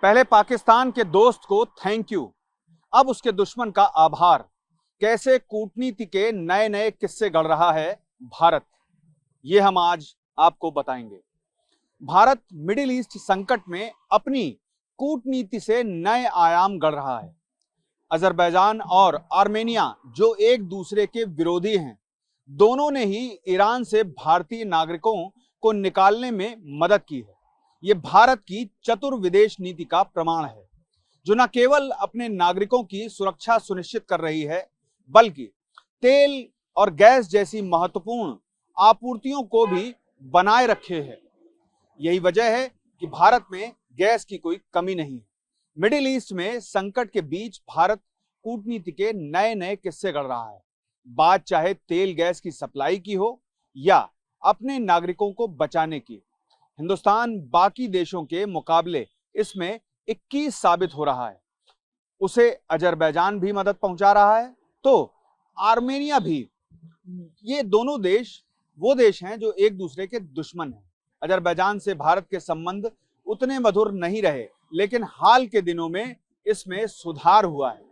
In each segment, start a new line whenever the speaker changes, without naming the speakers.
पहले पाकिस्तान के दोस्त को थैंक यू, अब उसके दुश्मन का आभार। कैसे कूटनीति के नए नए किस्से गढ़ रहा है भारत, ये हम आज आपको बताएंगे। भारत मिडिल ईस्ट संकट में अपनी कूटनीति से नए आयाम गढ़ रहा है। अजरबैजान और आर्मेनिया जो एक दूसरे के विरोधी हैं, दोनों ने ही ईरान से भारतीय नागरिकों को निकालने में मदद की है। ये भारत की चतुर विदेश नीति का प्रमाण है, जो न केवल अपने नागरिकों की सुरक्षा सुनिश्चित कर रही है, बल्कि तेल और गैस जैसी महत्वपूर्ण आपूर्तियों को भी बनाए रखे है। यही वजह है कि भारत में गैस की कोई कमी नहीं है। मिडिल ईस्ट में संकट के बीच भारत कूटनीति के नए नए किस्से गढ़ रहा है। बात चाहे तेल गैस की सप्लाई की हो या अपने नागरिकों को बचाने की, हिंदुस्तान बाकी देशों के मुकाबले इसमें 21 साबित हो रहा है। उसे अजरबैजान भी मदद पहुंचा रहा है, तो आर्मेनिया भी। ये दोनों देश वो देश हैं जो एक दूसरे के दुश्मन हैं। अजरबैजान से भारत के संबंध उतने मधुर नहीं रहे, लेकिन हाल के दिनों में इसमें सुधार हुआ है।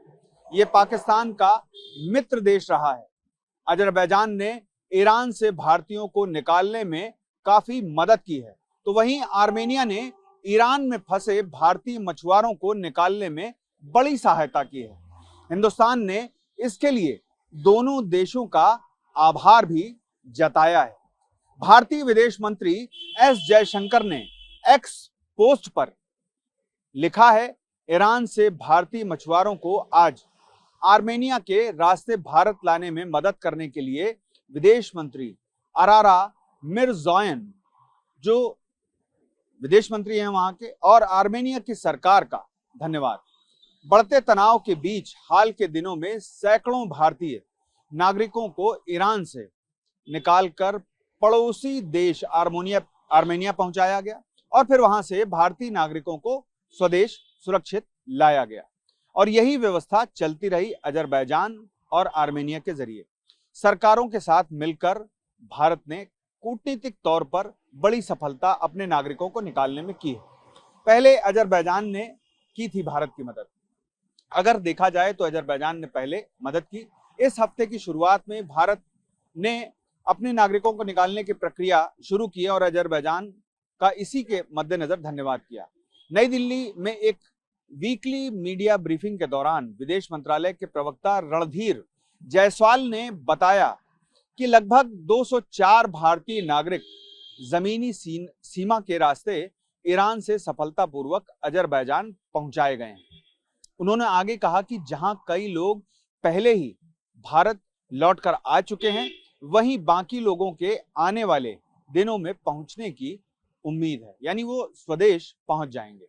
ये पाकिस्तान का मित्र देश रहा है। अजरबैजान ने ईरान से भारतीयों को निकालने में काफी मदद की है, तो वहीं आर्मेनिया ने ईरान में फंसे भारतीय मछुआरों को निकालने में बड़ी सहायता की है। हिंदुस्तान ने इसके लिए दोनों देशों का आभार भी जताया है। भारतीय विदेश मंत्री एस जयशंकर ने एक्स पोस्ट पर लिखा है, ईरान से भारतीय मछुआरों को आज आर्मेनिया के रास्ते भारत लाने में मदद करने के लिए विदेश मंत्री अरारा मिरज़ोयन, जो विदेश मंत्री हैं वहां के, और आर्मेनिया की सरकार का धन्यवाद। बढ़ते तनाव के बीच हाल के दिनों में सैकड़ों भारतीय नागरिकों को ईरान से निकालकर पड़ोसी देश आर्मेनिया पहुंचाया गया और फिर वहां से भारतीय नागरिकों को स्वदेश सुरक्षित लाया गया। और यही व्यवस्था चलती रही अजरबैजान और आर्मेनिया के जरिए। सरकारों के साथ मिलकर भारत ने कूटनीतिक तौर पर बड़ी सफलता अपने नागरिकों को निकालने में की है। पहले अजरबैजान ने की थी भारत की मदद। अगर देखा जाए तो अजरबैजान ने पहले मदद की। इस हफ्ते की शुरुआत में भारत ने अपने नागरिकों को निकालने की प्रक्रिया शुरू की और अजरबैजान का इसी के मद्देनजर धन्यवाद किया। नई दिल्ली में एक वीकली मीडिया ब्रीफिंग के दौरान विदेश मंत्रालय के प्रवक्ता रणधीर जायसवाल ने बताया कि लगभग 204 भारतीय नागरिक जमीनी सीमा के रास्ते ईरान से सफलतापूर्वक अजरबैजान पहुंचाए गए हैं। उन्होंने आगे कहा कि जहां कई लोग पहले ही भारत लौटकर आ चुके हैं, वहीं बाकी लोगों के आने वाले दिनों में पहुंचने की उम्मीद है, यानी वो स्वदेश पहुंच जाएंगे।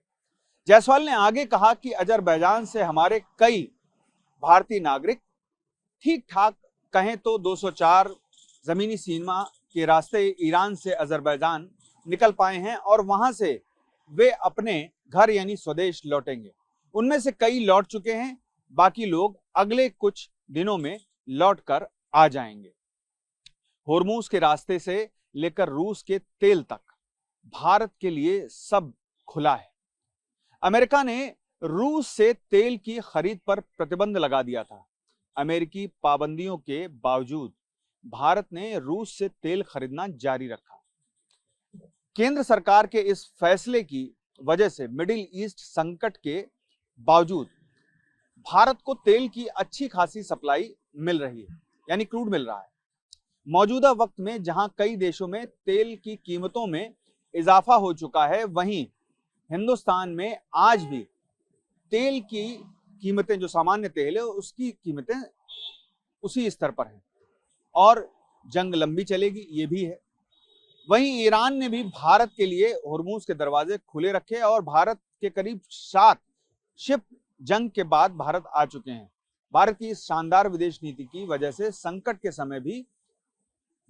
जायसवाल ने आगे कहा कि अजरबैजान से हमारे कई भारतीय नागरिक, ठीक ठाक कहें तो 204 जमीनी सीमा के रास्ते ईरान से अजरबैजान निकल पाए हैं और वहां से वे अपने घर यानी स्वदेश लौटेंगे। उनमें से कई लौट चुके हैं, बाकी लोग अगले कुछ दिनों में लौटकर आ जाएंगे। होर्मुज के रास्ते से लेकर रूस के तेल तक भारत के लिए सब खुला है। अमेरिका ने रूस से तेल की खरीद पर प्रतिबंध लगा दिया था। अमेरिकी पाबंदियों के बावजूद भारत ने रूस से तेल खरीदना जारी रखा। केंद्र सरकार के इस फैसले की वजह से मिडिल ईस्ट संकट के बावजूद भारत को तेल की अच्छी खासी सप्लाई मिल रही है, यानी क्रूड मिल रहा है। मौजूदा वक्त में जहां कई देशों में तेल की कीमतों में इजाफा हो चुका है, वहीं हिंदुस्तान में आज भी तेल की कीमतें, जो सामान्य तेल है उसकी कीमतें उसी स्तर पर हैं और जंग लंबी चलेगी, ये भी है। वहीं ईरान ने भी भारत के लिए होर्मुज के दरवाजे खुले रखे और भारत के करीब 7 शिप जंग के बाद भारत आ चुके हैं। भारत की इस शानदार विदेश नीति की वजह से संकट के समय भी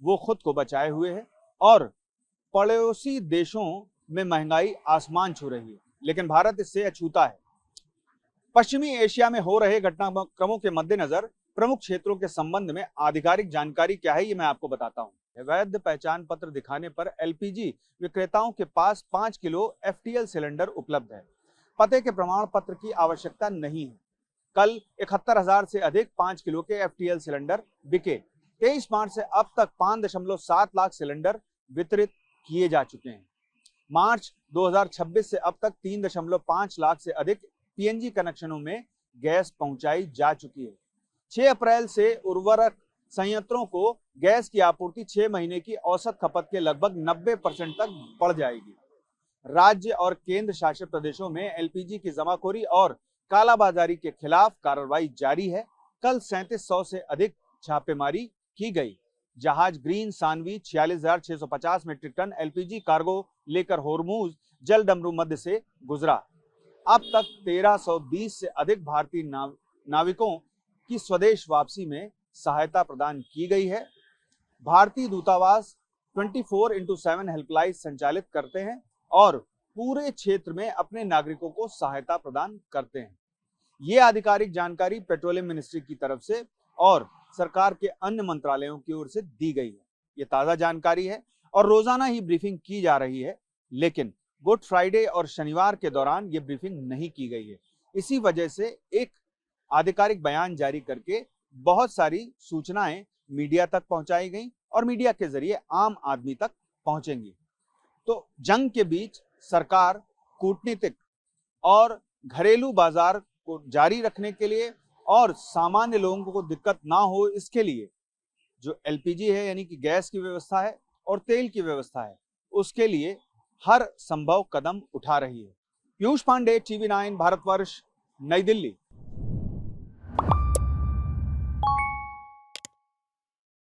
वो खुद को बचाए हुए है और पड़ोसी देशों में महंगाई आसमान छू रही है, लेकिन भारत इससे अछूता है। पश्चिमी एशिया में हो रहे घटनाक्रमों के मद्देनजर प्रमुख क्षेत्रों के संबंध में आधिकारिक जानकारी क्या है, ये मैं आपको बताता हूं। वैध पहचान पत्र दिखाने पर एलपीजी विक्रेताओं के पास 5 किलो एफटीएल सिलेंडर उपलब्ध है। पते के प्रमाण पत्र की आवश्यकता नहीं है। कल 71,000 से अधिक 5 किलो के FTL सिलेंडर बिके। 23 मार्च से अब तक 5.7 लाख सिलेंडर वितरित किए जा चुके हैं। मार्च 2026 से अब तक 3.5 लाख से अधिक PNG कनेक्शनों में गैस पहुंचाई जा चुकी है। 6 अप्रैल से उर्वरक संयंत्रों को गैस की आपूर्ति 6 महीने की औसत खपत के लगभग 90% तक बढ़ जाएगी। राज्य और केंद्र शासित प्रदेशों में LPG की जमाखोरी और कालाबाजारी के खिलाफ कार्रवाई जारी है। कल 3700 से अधिक छापेमारी की गई। जहाज Green Sanvi 46,650 metric ton LPG cargo लेकर होर्मुज जलडमरू मध्य से गुजरा। अब तक 1320 से अधिक भारतीय नाविकों की स्वदेश वापसी में सहायता प्रदान की गई है। भारतीय दूतावास 24x7 हेल्पलाइन संचालित करते हैं और पूरे क्षेत्र में अपने नागरिकों को सहायता प्रदान करते हैं। ये आधिकारिक जानकारी पेट्रोलियम मिनिस्ट्री की तरफ से और सरकार के अन्य मंत्रालयों की ओर से दी गई है। ये ताजा जानकारी है और रोजाना ही ब्रीफिंग की जा रही है, लेकिन गुड फ्राइडे और शनिवार के दौरान ये ब्रीफिंग नहीं की गई है। इसी वजह से एक आधिकारिक बयान जारी करके बहुत सारी सूचनाएं मीडिया तक पहुंचाई गई और मीडिया के जरिए आम आदमी तक पहुंचेंगी। तो जंग के बीच सरकार कूटनीतिक और घरेलू बाजार को जारी रखने के लिए और सामान्य लोगों को दिक्कत ना हो, इसके लिए जो LPG है यानी कि गैस की व्यवस्था है और तेल की व्यवस्था है, उसके लिए हर संभव कदम उठा रही है। पीयूष पांडे, TV9 भारतवर्ष, नई दिल्ली।